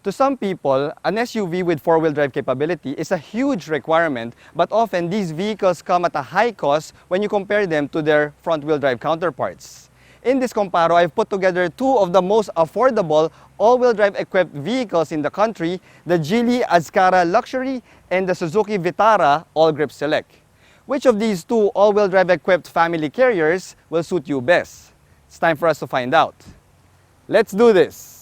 To some people, an SUV with four-wheel drive capability is a huge requirement, but often these vehicles come at a high cost when you compare them to their front-wheel drive counterparts. In this Comparo, I've put together two of the most affordable all-wheel drive equipped vehicles in the country, the Geely Azkarra Luxury and the Suzuki Vitara All-Grip Select. Which of these two all-wheel drive equipped family carriers will suit you best? It's time for us to find out. Let's do this!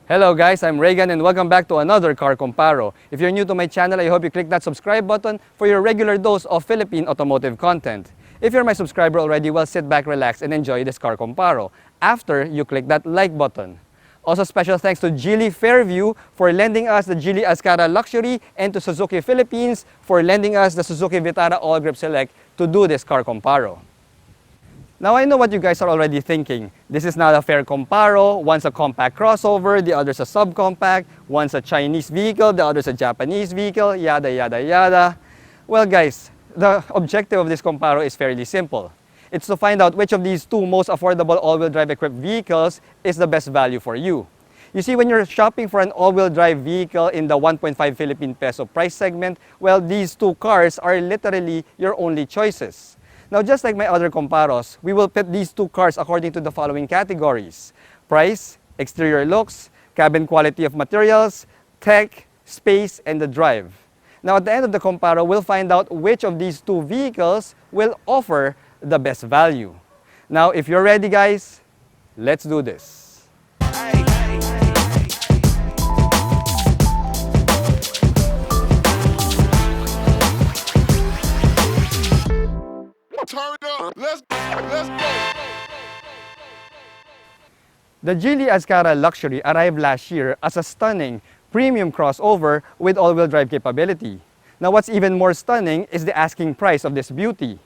Hello guys, I'm Reagan and welcome back to another Car Comparo. If you're new to my channel, I hope you click that subscribe button for your regular dose of Philippine automotive content. If you're my subscriber already, well, sit back, relax, and enjoy this Car Comparo after you click that like button. Also, special thanks to Geely Fairview for lending us the Geely Azkarra Luxury and to Suzuki Philippines for lending us the Suzuki Vitara All-Grip Select to do this Car Comparo. Now, I know what you guys are already thinking. This is not a fair comparo. One's a compact crossover, the other's a subcompact. One's a Chinese vehicle, the other's a Japanese vehicle, yada, yada, yada. Well, guys, the objective of this comparo is fairly simple. It's to find out which of these two most affordable all-wheel drive equipped vehicles is the best value for you. You see, when you're shopping for an all-wheel drive vehicle in the 1.5 Philippine peso price segment, well, these two cars are literally your only choices. Now, just like my other comparos, we will pit these two cars according to the following categories: price, exterior looks, cabin quality of materials, tech, space, and the drive. Now, at the end of the comparo, we'll find out which of these two vehicles will offer the best value. Now, if you're ready, guys, let's do this. Turn it up. Let's go. The Geely Azkarra Luxury arrived last year as a stunning premium crossover with all-wheel drive capability. Now, what's even more stunning is the asking price of this beauty.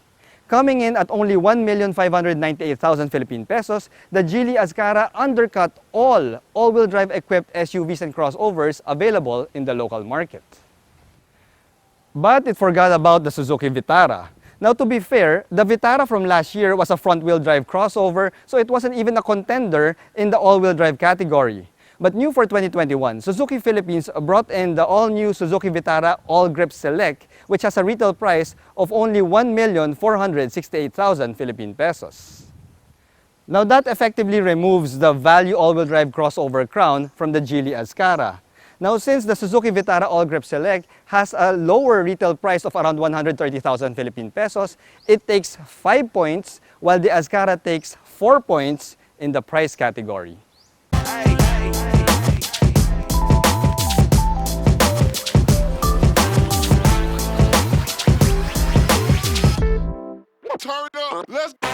Coming in at only 1,598,000 Philippine pesos, the Geely Azkarra undercut all-wheel drive equipped SUVs and crossovers available in the local market. But it forgot about the Suzuki Vitara. Now, to be fair, the Vitara from last year was a front-wheel drive crossover, so it wasn't even a contender in the all-wheel drive category. But new for 2021, Suzuki Philippines brought in the all-new Suzuki Vitara All-Grip Select, which has a retail price of only 1,468,000 Philippine pesos. Now, that effectively removes the value all-wheel drive crossover crown from the Geely Azkarra. Now, since the Suzuki Vitara All-Grip Select has a lower retail price of around 130,000 Philippine pesos, it takes 5 points, while the Azkarra takes 4 points in the price category. Turn it up. Let's go.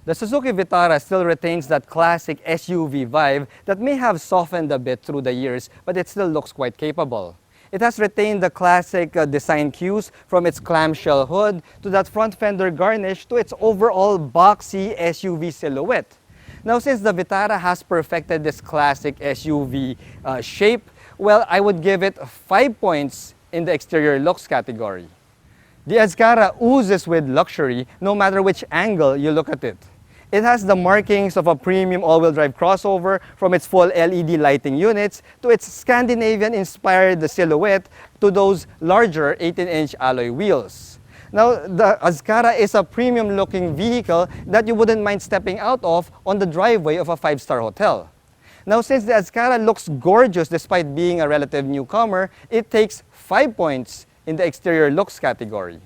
The Suzuki Vitara still retains that classic SUV vibe that may have softened a bit through the years, but it still looks quite capable. It has retained the classic design cues from its clamshell hood to that front fender garnish to its overall boxy SUV silhouette. Now, since the Vitara has perfected this classic SUV shape, well, I would give it 5 points in the exterior looks category. The Azkarra oozes with luxury no matter which angle you look at it. It has the markings of a premium all-wheel drive crossover, from its full LED lighting units to its Scandinavian-inspired silhouette to those larger 18-inch alloy wheels. Now, the Azkarra is a premium-looking vehicle that you wouldn't mind stepping out of on the driveway of a 5-star hotel. Now, since the Azkarra looks gorgeous despite being a relative newcomer, it takes 5 points in the exterior looks category.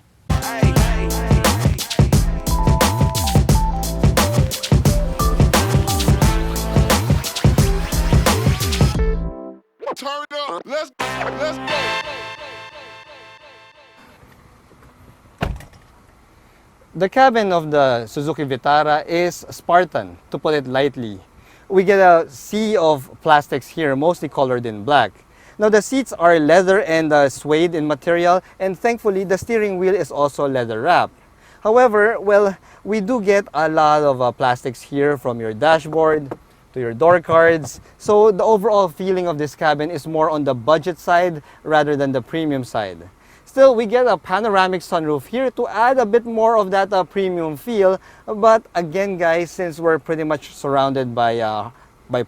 Turn it up. Let's go. The cabin of the Suzuki Vitara is Spartan, to put it lightly. We get a sea of plastics here, mostly colored in black. Now the seats are leather and suede in material, and thankfully the steering wheel is also leather wrapped. However, well, we do get a lot of plastics here from your dashboard to your door cards. So the overall feeling of this cabin is more on the budget side rather than the premium side. Still, we get a panoramic sunroof here to add a bit more of that premium feel. But again, guys, since we're pretty much surrounded by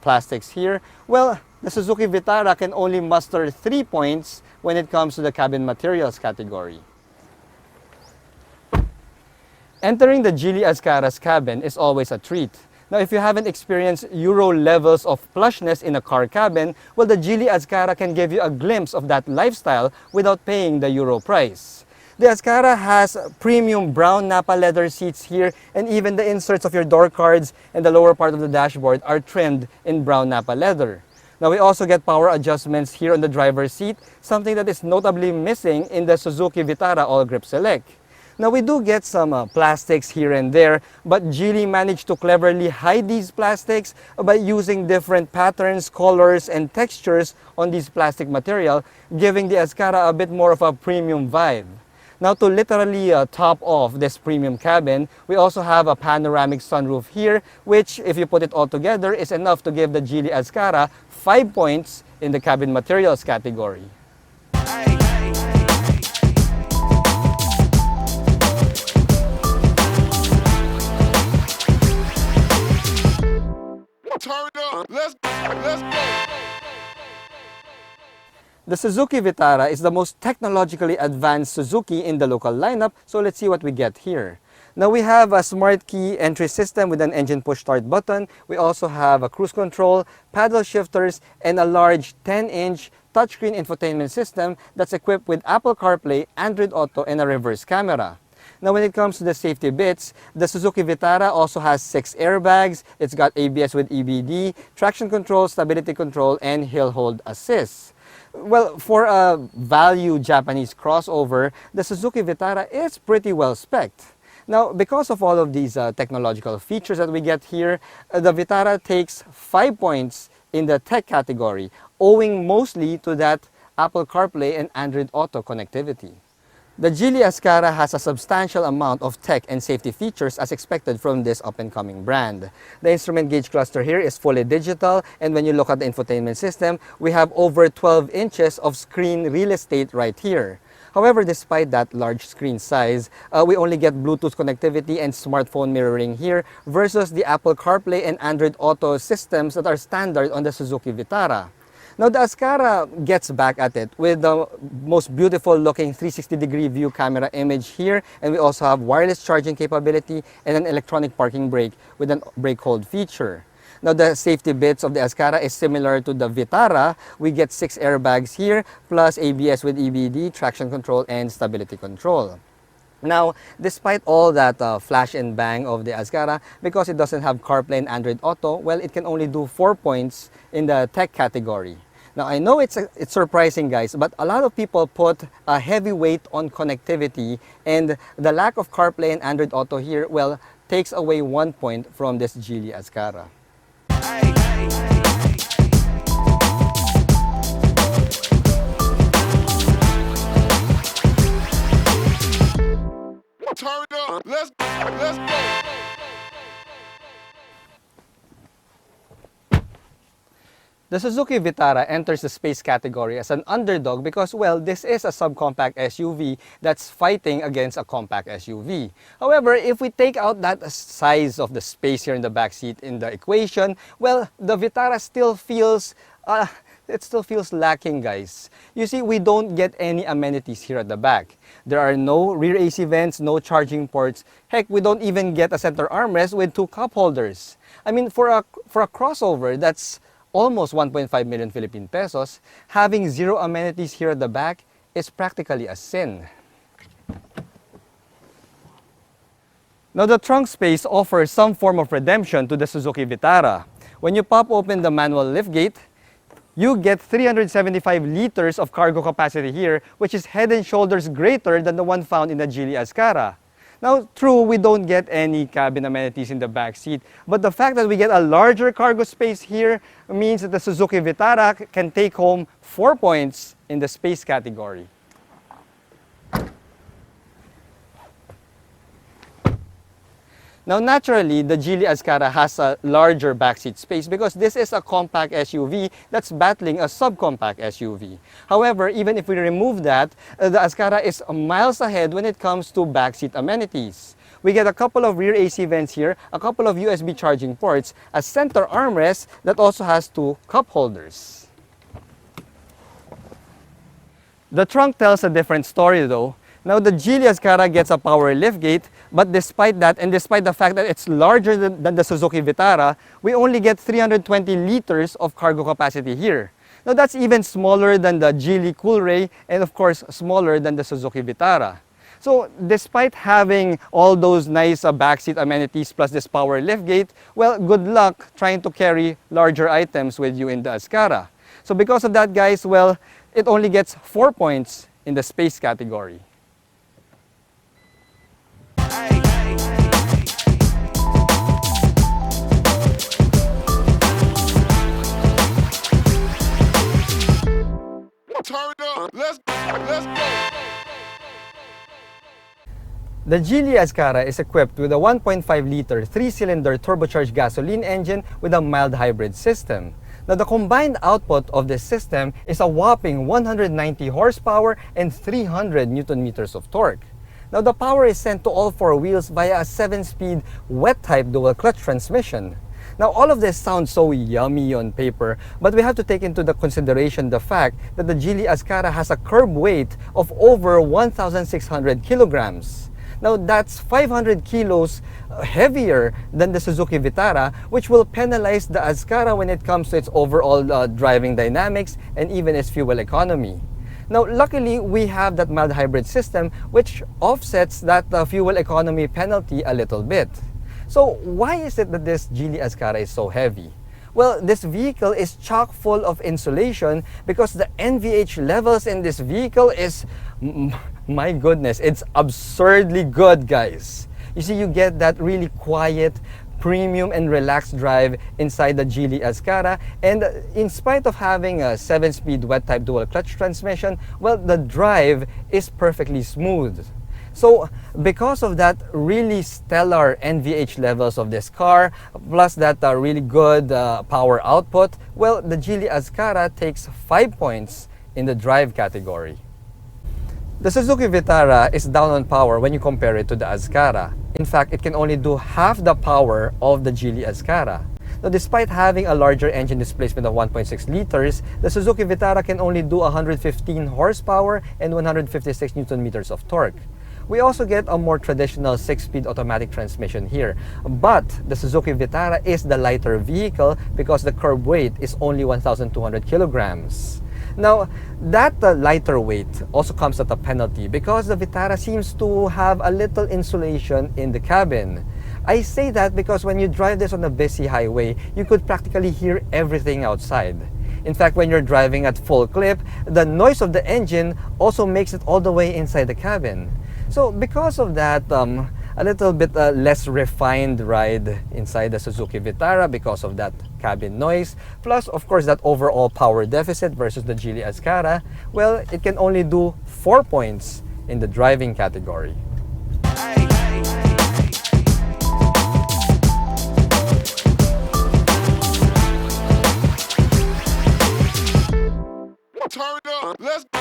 plastics here, well, the Suzuki Vitara can only muster 3 points when it comes to the cabin materials category. Entering the Geely Azkarra's cabin is always a treat. Now, if you haven't experienced Euro levels of plushness in a car cabin, well, the Geely Azkarra can give you a glimpse of that lifestyle without paying the Euro price. The Azkarra has premium brown Napa leather seats here, and even the inserts of your door cards and the lower part of the dashboard are trimmed in brown Napa leather. Now, we also get power adjustments here on the driver's seat, something that is notably missing in the Suzuki Vitara All-Grip Select. Now, we do get some plastics here and there, but Geely managed to cleverly hide these plastics by using different patterns, colors, and textures on this plastic material, giving the Azkarra a bit more of a premium vibe. Now, to literally top off this premium cabin, we also have a panoramic sunroof here, which, if you put it all together, is enough to give the Geely Azkarra 5 points in the cabin materials category. Turn it up. Let's go. The Suzuki Vitara is the most technologically advanced Suzuki in the local lineup, so let's see what we get here. Now we have a smart key entry system with an engine push start button. We also have a cruise control, paddle shifters, and a large 10-inch touchscreen infotainment system that's equipped with Apple CarPlay, Android Auto, and a reverse camera. Now when it comes to the safety bits, the Suzuki Vitara also has 6 airbags. It's got ABS with EBD, traction control, stability control, and hill hold assist. Well, for a value Japanese crossover, the Suzuki Vitara is pretty well spec'd. Now, because of all of these technological features that we get here, the Vitara takes 5 points in the tech category, owing mostly to that Apple CarPlay and Android Auto connectivity. The Geely Azkarra has a substantial amount of tech and safety features as expected from this up-and-coming brand. The instrument gauge cluster here is fully digital, and when you look at the infotainment system, we have over 12 inches of screen real estate right here. However, despite that large screen size, we only get Bluetooth connectivity and smartphone mirroring here versus the Apple CarPlay and Android Auto systems that are standard on the Suzuki Vitara. Now, the Azkarra gets back at it with the most beautiful looking 360-degree view camera image here, and we also have wireless charging capability and an electronic parking brake with an brake hold feature. Now, the safety bits of the Azkarra is similar to the Vitara. We get 6 airbags here, plus ABS with EBD, traction control, and stability control. Now, despite all that flash and bang of the Azkarra, because it doesn't have CarPlay and Android Auto, well, it can only do 4 points in the tech category. Now, I know it's surprising, guys, but a lot of people put a heavy weight on connectivity, and the lack of CarPlay and Android Auto here, well, takes away 1 point from this Geely Azkarra. Turn it up. Let's go. The Suzuki Vitara enters the space category as an underdog because, well, this is a subcompact SUV that's fighting against a compact SUV. However, if we take out that size of the space here in the backseat in the equation, well, the Vitara still feels lacking, guys. You see, we don't get any amenities here at the back. There are no rear AC vents, no charging ports. Heck, we don't even get a center armrest with 2 cup holders. I mean, for a crossover that's almost 1.5 million Philippine pesos, having 0 amenities here at the back is practically a sin. Now, the trunk space offers some form of redemption to the Suzuki Vitara. When you pop open the manual liftgate, you get 375 liters of cargo capacity here, which is head and shoulders greater than the one found in the Geely Azkarra. Now, true, we don't get any cabin amenities in the back seat, but the fact that we get a larger cargo space here means that the Suzuki Vitara can take home 4 points in the space category. Now, naturally, the Geely Azkarra has a larger backseat space because this is a compact SUV that's battling a subcompact SUV. However, even if we remove that, the Azkarra is miles ahead when it comes to backseat amenities. We get a couple of rear AC vents here, a couple of USB charging ports, a center armrest that also has 2 cup holders. The trunk tells a different story though. Now, the Geely Azkarra gets a power liftgate, but despite that, and despite the fact that it's larger than the Suzuki Vitara, we only get 320 liters of cargo capacity here. Now, that's even smaller than the Geely Coolray, and of course, smaller than the Suzuki Vitara. So, despite having all those nice backseat amenities plus this power liftgate, well, good luck trying to carry larger items with you in the Azkarra. So, because of that, guys, well, it only gets 4 points in the space category. Turn up. Let's go. The Geely Azkarra is equipped with a 1.5-liter 3-cylinder turbocharged gasoline engine with a mild hybrid system. Now, the combined output of this system is a whopping 190 horsepower and 300 Newton-meters of torque. Now, the power is sent to all 4 wheels via a 7-speed wet-type dual-clutch transmission. Now, all of this sounds so yummy on paper, but we have to take into the consideration the fact that the Geely Azkarra has a curb weight of over 1,600 kilograms. Now, that's 500 kilos heavier than the Suzuki Vitara, which will penalize the Azkarra when it comes to its overall driving dynamics and even its fuel economy. Now, luckily, we have that mild hybrid system, which offsets that fuel economy penalty a little bit. So, why is it that this Geely Azkarra is so heavy? Well, this vehicle is chock full of insulation because the NVH levels in this vehicle is, my goodness, it's absurdly good, guys. You see, you get that really quiet, premium and relaxed drive inside the Geely Azkarra, and in spite of having a 7-speed wet-type dual-clutch transmission, well, the drive is perfectly smooth. So, because of that really stellar NVH levels of this car, plus that really good power output, well, the Geely Azkarra takes 5 points in the drive category. The Suzuki Vitara is down on power when you compare it to the Azkarra. In fact, it can only do half the power of the Geely Azkarra. Now, despite having a larger engine displacement of 1.6 liters, the Suzuki Vitara can only do 115 horsepower and 156 Newton-meters of torque. We also get a more traditional 6-speed automatic transmission here, but the Suzuki Vitara is the lighter vehicle because the curb weight is only 1,200 kilograms. Now, that lighter weight also comes at a penalty because the Vitara seems to have a little insulation in the cabin. I say that because when you drive this on a busy highway, you could practically hear everything outside. In fact, when you're driving at full clip, the noise of the engine also makes it all the way inside the cabin. So because of that, a little bit less refined ride inside the Suzuki Vitara because of that cabin noise, plus of course that overall power deficit versus the Geely Azkarra, well, it can only do 4 points in the driving category. Turn up. Let's go.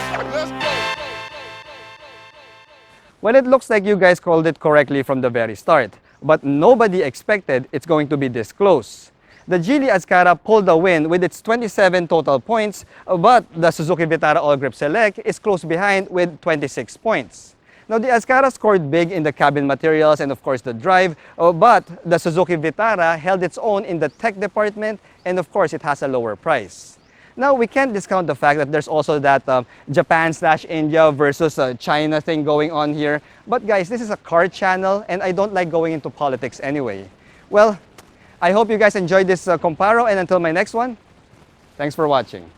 Well, it looks like you guys called it correctly from the very start, but nobody expected it's going to be this close. The Geely Azkarra pulled the win with its 27 total points, but the Suzuki Vitara All-Grip Select is close behind with 26 points. Now, the Azkarra scored big in the cabin materials and of course the drive, but the Suzuki Vitara held its own in the tech department, and of course it has a lower price. Now, we can't discount the fact that there's also that Japan/India versus China thing going on here. But guys, this is a car channel and I don't like going into politics anyway. Well, I hope you guys enjoyed this Comparo, and until my next one, thanks for watching.